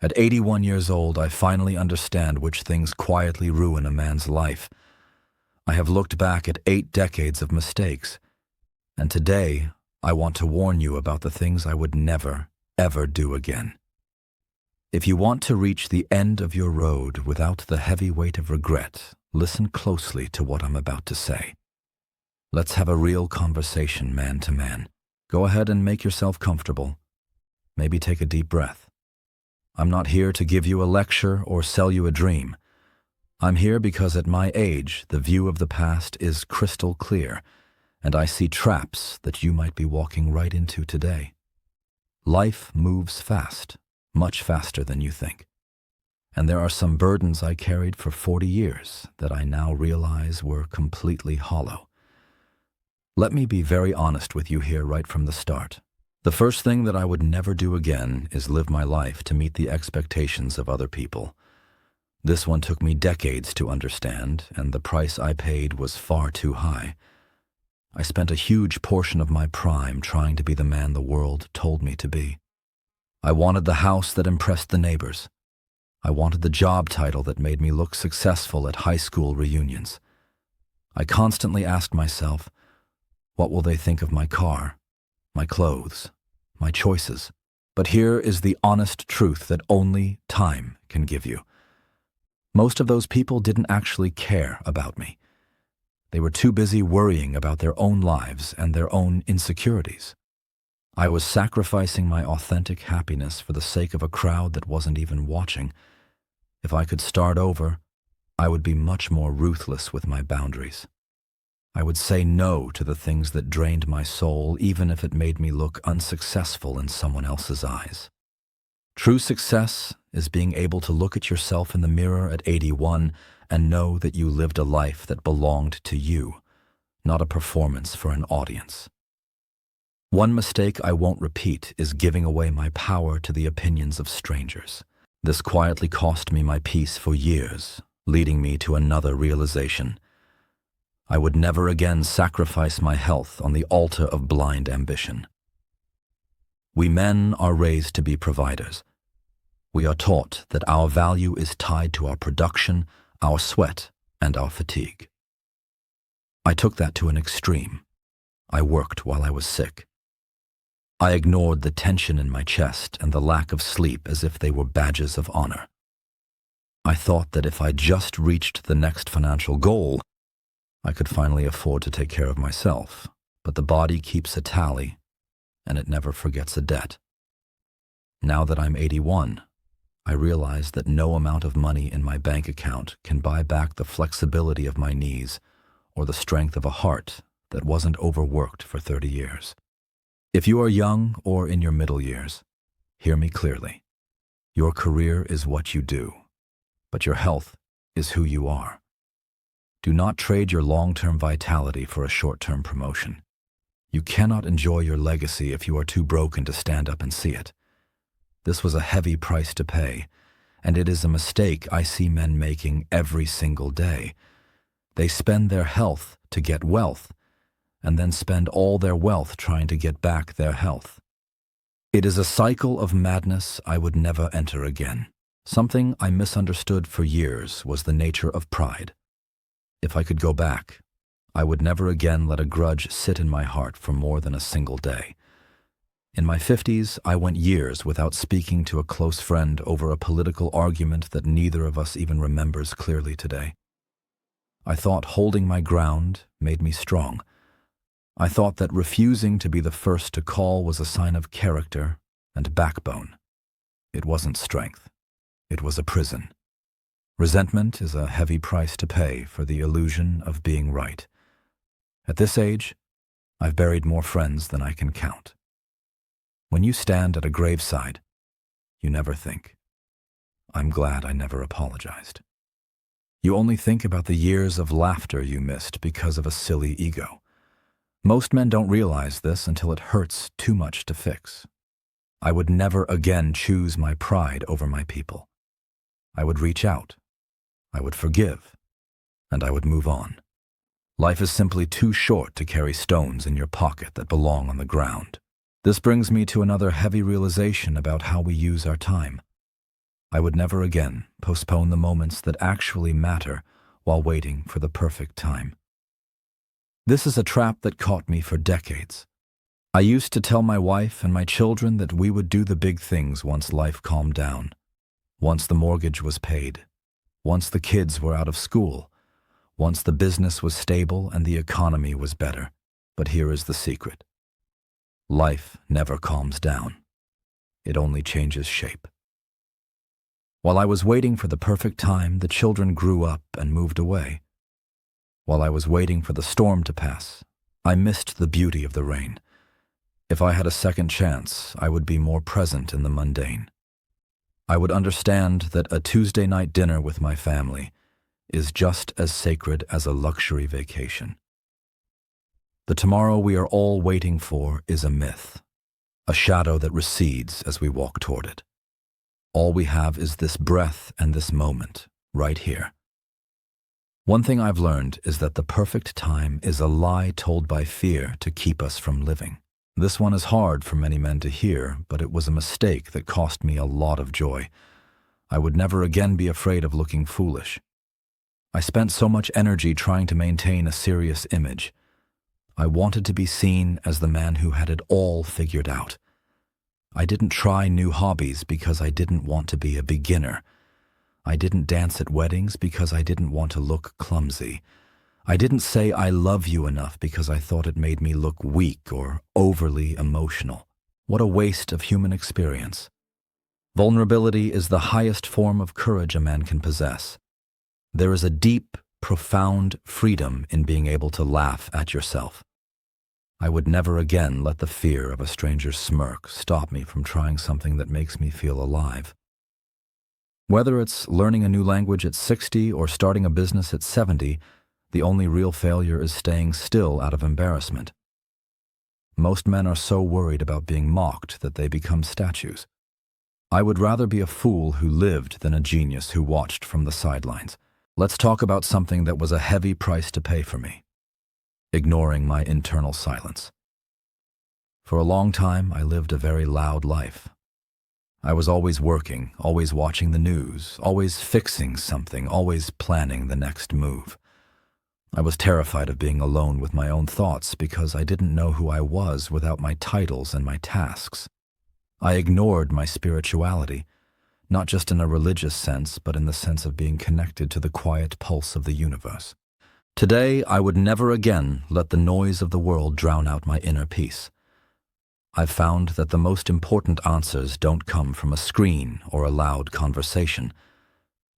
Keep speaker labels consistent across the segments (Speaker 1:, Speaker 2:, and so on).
Speaker 1: At 81 years old, I finally understand which things quietly ruin a man's life. I have looked back at 8 decades of mistakes, and today I want to warn you about the things I would never, ever do again. If you want to reach the end of your road without the heavy weight of regret, listen closely to what I'm about to say. Let's have a real conversation, man to man. Go ahead and make yourself comfortable. Maybe take a deep breath. I'm not here to give you a lecture or sell you a dream. I'm here because at my age, the view of the past is crystal clear, and I see traps that you might be walking right into today. Life moves fast, much faster than you think. And there are some burdens I carried for 40 years that I now realize were completely hollow. Let me be very honest with you here right from the start. The first thing that I would never do again is live my life to meet the expectations of other people. This one took me decades to understand, and the price I paid was far too high. I spent a huge portion of my prime trying to be the man the world told me to be. I wanted the house that impressed the neighbors. I wanted the job title that made me look successful at high school reunions. I constantly asked myself, what will they think of my car, my clothes, my choices? But here is the honest truth that only time can give you. Most of those people didn't actually care about me. They were too busy worrying about their own lives and their own insecurities. I was sacrificing my authentic happiness for the sake of a crowd that wasn't even watching. If I could start over, I would be much more ruthless with my boundaries. I would say no to the things that drained my soul, even if it made me look unsuccessful in someone else's eyes. True success is being able to look at yourself in the mirror at 81 and know that you lived a life that belonged to you, not a performance for an audience. One mistake I won't repeat is giving away my power to the opinions of strangers. This quietly cost me my peace for years, leading me to another realization. I would never again sacrifice my health on the altar of blind ambition. We men are raised to be providers. We are taught that our value is tied to our production, our sweat, and our fatigue. I took that to an extreme. I worked while I was sick. I ignored the tension in my chest and the lack of sleep as if they were badges of honor. I thought that if I just reached the next financial goal, I could finally afford to take care of myself, but the body keeps a tally, and it never forgets a debt. Now that I'm 81, I realize that no amount of money in my bank account can buy back the flexibility of my knees or the strength of a heart that wasn't overworked for 30 years. If you are young or in your middle years, hear me clearly. Your career is what you do, but your health is who you are. Do not trade your long-term vitality for a short-term promotion. You cannot enjoy your legacy if you are too broken to stand up and see it. This was a heavy price to pay, and it is a mistake I see men making every single day. They spend their health to get wealth, and then spend all their wealth trying to get back their health. It is a cycle of madness I would never enter again. Something I misunderstood for years was the nature of pride. If I could go back, I would never again let a grudge sit in my heart for more than a single day. In my 50s, I went years without speaking to a close friend over a political argument that neither of us even remembers clearly today. I thought holding my ground made me strong. I thought that refusing to be the first to call was a sign of character and backbone. It wasn't strength. It was a prison. Resentment is a heavy price to pay for the illusion of being right. At this age, I've buried more friends than I can count. When you stand at a graveside, you never think, I'm glad I never apologized. You only think about the years of laughter you missed because of a silly ego. Most men don't realize this until it hurts too much to fix. I would never again choose my pride over my people. I would reach out, I would forgive, and I would move on. Life is simply too short to carry stones in your pocket that belong on the ground. This brings me to another heavy realization about how we use our time. I would never again postpone the moments that actually matter while waiting for the perfect time. This is a trap that caught me for decades. I used to tell my wife and my children that we would do the big things once life calmed down, once the mortgage was paid, once the kids were out of school, once the business was stable and the economy was better. But here is the secret. Life never calms down. It only changes shape. While I was waiting for the perfect time, the children grew up and moved away. While I was waiting for the storm to pass, I missed the beauty of the rain. If I had a second chance, I would be more present in the mundane. I would understand that a Tuesday night dinner with my family is just as sacred as a luxury vacation. The tomorrow we are all waiting for is a myth, a shadow that recedes as we walk toward it. All we have is this breath and this moment, right here. One thing I've learned is that the perfect time is a lie told by fear to keep us from living. This one is hard for many men to hear, but it was a mistake that cost me a lot of joy. I would never again be afraid of looking foolish. I spent so much energy trying to maintain a serious image. I wanted to be seen as the man who had it all figured out. I didn't try new hobbies because I didn't want to be a beginner. I didn't dance at weddings because I didn't want to look clumsy. I didn't say I love you enough because I thought it made me look weak or overly emotional. What a waste of human experience. Vulnerability is the highest form of courage a man can possess. There is a deep, profound freedom in being able to laugh at yourself. I would never again let the fear of a stranger's smirk stop me from trying something that makes me feel alive. Whether it's learning a new language at 60 or starting a business at 70, the only real failure is staying still out of embarrassment. Most men are so worried about being mocked that they become statues. I would rather be a fool who lived than a genius who watched from the sidelines. Let's talk about something that was a heavy price to pay for me. Ignoring my internal silence. For a long time, I lived a very loud life. I was always working, always watching the news, always fixing something, always planning the next move. I was terrified of being alone with my own thoughts because I didn't know who I was without my titles and my tasks. I ignored my spirituality, not just in a religious sense, but in the sense of being connected to the quiet pulse of the universe. Today, I would never again let the noise of the world drown out my inner peace. I've found that the most important answers don't come from a screen or a loud conversation.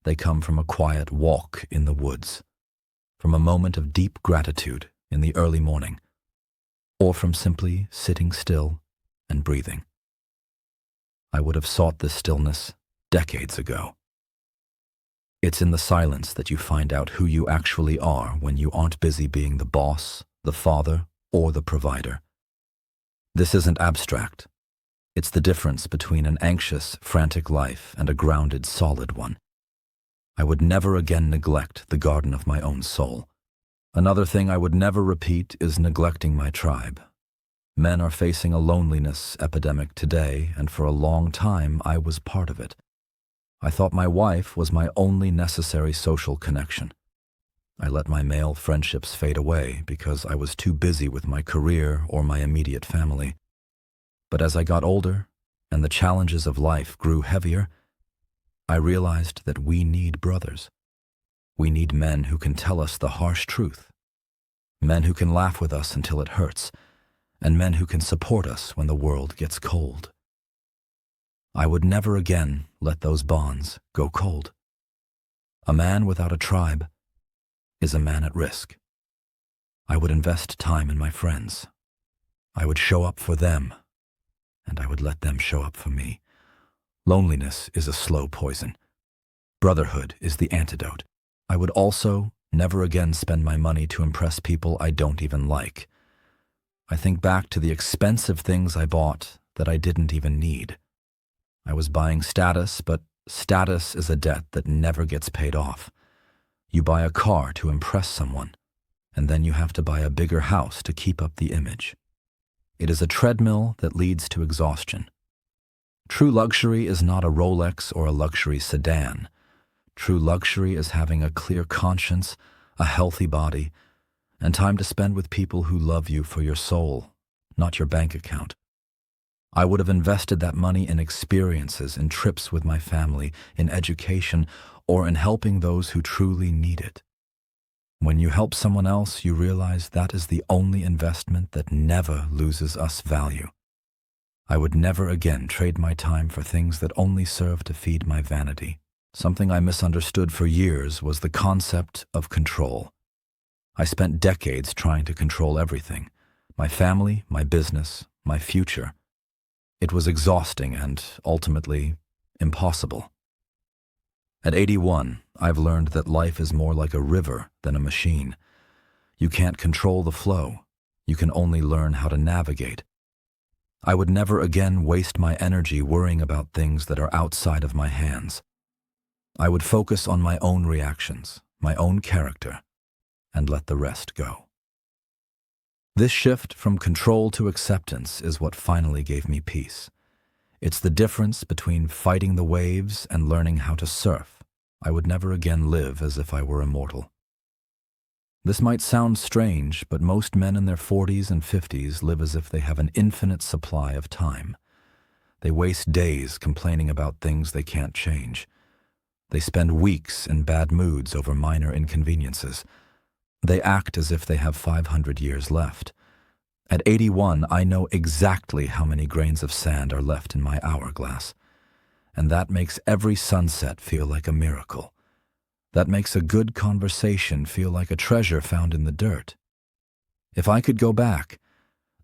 Speaker 1: They come from a quiet walk in the woods, from a moment of deep gratitude in the early morning, or from simply sitting still and breathing. I would have sought this stillness decades ago. It's in the silence that you find out who you actually are when you aren't busy being the boss, the father, or the provider. This isn't abstract. It's the difference between an anxious, frantic life and a grounded, solid one. I would never again neglect the garden of my own soul. Another thing I would never repeat is neglecting my tribe. Men are facing a loneliness epidemic today, and for a long time I was part of it. I thought my wife was my only necessary social connection. I let my male friendships fade away because I was too busy with my career or my immediate family. But as I got older and the challenges of life grew heavier, I realized that we need brothers. We need men who can tell us the harsh truth, men who can laugh with us until it hurts, and men who can support us when the world gets cold. I would never again let those bonds go cold. A man without a tribe is a man at risk. I would invest time in my friends. I would show up for them, and I would let them show up for me. Loneliness is a slow poison. Brotherhood is the antidote. I would also never again spend my money to impress people I don't even like. I think back to the expensive things I bought that I didn't even need. I was buying status, but status is a debt that never gets paid off. You buy a car to impress someone, and then you have to buy a bigger house to keep up the image. It is a treadmill that leads to exhaustion. True luxury is not a Rolex or a luxury sedan. True luxury is having a clear conscience, a healthy body, and time to spend with people who love you for your soul, not your bank account. I would have invested that money in experiences, in trips with my family, in education, or in helping those who truly need it. When you help someone else, you realize that is the only investment that never loses us value. I would never again trade my time for things that only serve to feed my vanity. Something I misunderstood for years was the concept of control. I spent decades trying to control everything: my family, my business, my future. It was exhausting and, ultimately, impossible. At 81, I've learned that life is more like a river than a machine. You can't control the flow. You can only learn how to navigate. I would never again waste my energy worrying about things that are outside of my hands. I would focus on my own reactions, my own character, and let the rest go. This shift from control to acceptance is what finally gave me peace. It's the difference between fighting the waves and learning how to surf. I would never again live as if I were immortal. This might sound strange, but most men in their 40s and 50s live as if they have an infinite supply of time. They waste days complaining about things they can't change. They spend weeks in bad moods over minor inconveniences. They act as if they have 500 years left. At 81, I know exactly how many grains of sand are left in my hourglass. And that makes every sunset feel like a miracle. That makes a good conversation feel like a treasure found in the dirt. If I could go back,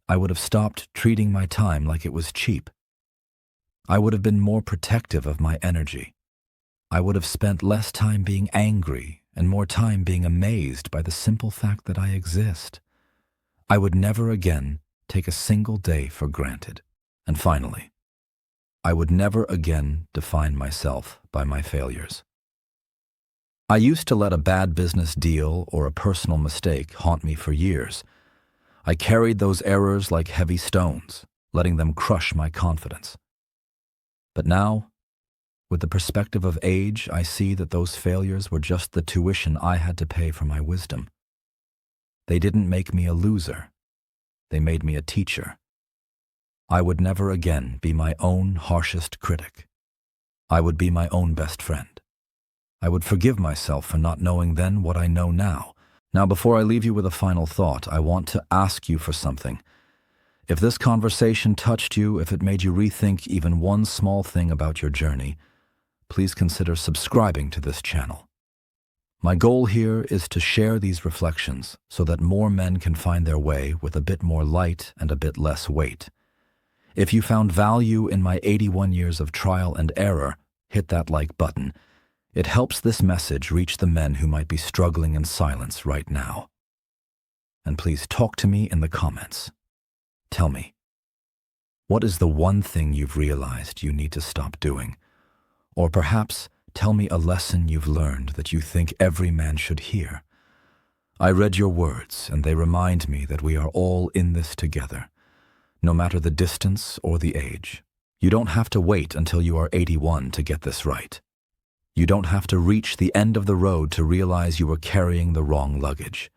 Speaker 1: I would have stopped treating my time like it was cheap. I would have been more protective of my energy. I would have spent less time being angry and more time being amazed by the simple fact that I exist. I would never again take a single day for granted. And finally, I would never again define myself by my failures. I used to let a bad business deal or a personal mistake haunt me for years. I carried those errors like heavy stones, letting them crush my confidence. But now, with the perspective of age, I see that those failures were just the tuition I had to pay for my wisdom. They didn't make me a loser. They made me a teacher. I would never again be my own harshest critic. I would be my own best friend. I would forgive myself for not knowing then what I know now. Now, before I leave you with a final thought, I want to ask you for something. If this conversation touched you, if it made you rethink even one small thing about your journey, please consider subscribing to this channel. My goal here is to share these reflections so that more men can find their way with a bit more light and a bit less weight. If you found value in my 81 years of trial and error, hit that like button. It helps this message reach the men who might be struggling in silence right now. And please talk to me in the comments. Tell me, what is the one thing you've realized you need to stop doing? Or perhaps tell me a lesson you've learned that you think every man should hear. I read your words, and they remind me that we are all in this together, no matter the distance or the age. You don't have to wait until you are 81 to get this right. You don't have to reach the end of the road to realize you were carrying the wrong luggage.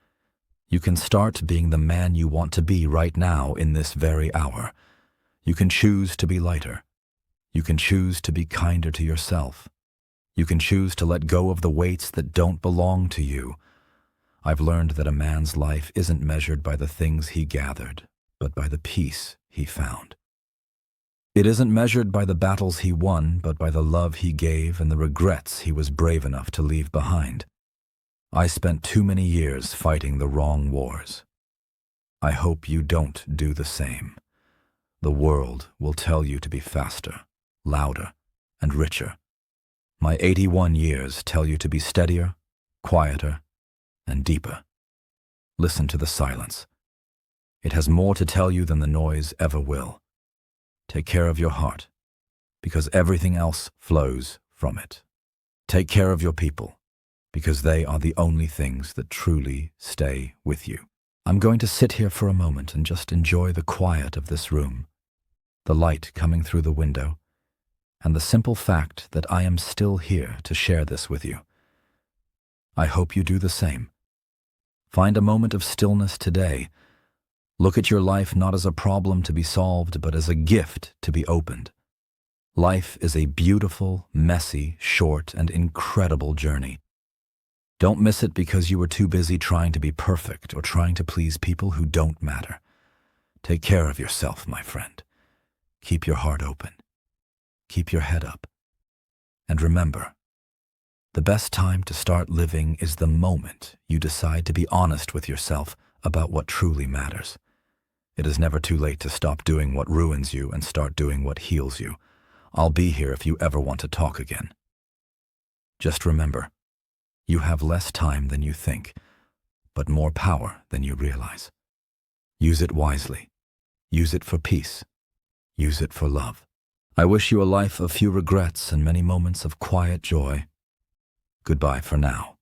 Speaker 1: You can start being the man you want to be right now in this very hour. You can choose to be lighter. You can choose to be kinder to yourself. You can choose to let go of the weights that don't belong to you. I've learned that a man's life isn't measured by the things he gathered, but by the peace he found. It isn't measured by the battles he won, but by the love he gave and the regrets he was brave enough to leave behind. I spent too many years fighting the wrong wars. I hope you don't do the same. The world will tell you to be faster, louder, and richer. My 81 years tell you to be steadier, quieter, and deeper. Listen to the silence. It has more to tell you than the noise ever will. Take care of your heart, because everything else flows from it. Take care of your people, because they are the only things that truly stay with you. I'm going to sit here for a moment and just enjoy the quiet of this room, the light coming through the window, and the simple fact that I am still here to share this with you. I hope you do the same. Find a moment of stillness today. Look at your life not as a problem to be solved, but as a gift to be opened. Life is a beautiful, messy, short, and incredible journey. Don't miss it because you were too busy trying to be perfect or trying to please people who don't matter. Take care of yourself, my friend. Keep your heart open. Keep your head up. And remember, the best time to start living is the moment you decide to be honest with yourself about what truly matters. It is never too late to stop doing what ruins you and start doing what heals you. I'll be here if you ever want to talk again. Just remember, you have less time than you think, but more power than you realize. Use it wisely. Use it for peace. Use it for love. I wish you a life of few regrets and many moments of quiet joy. Goodbye for now.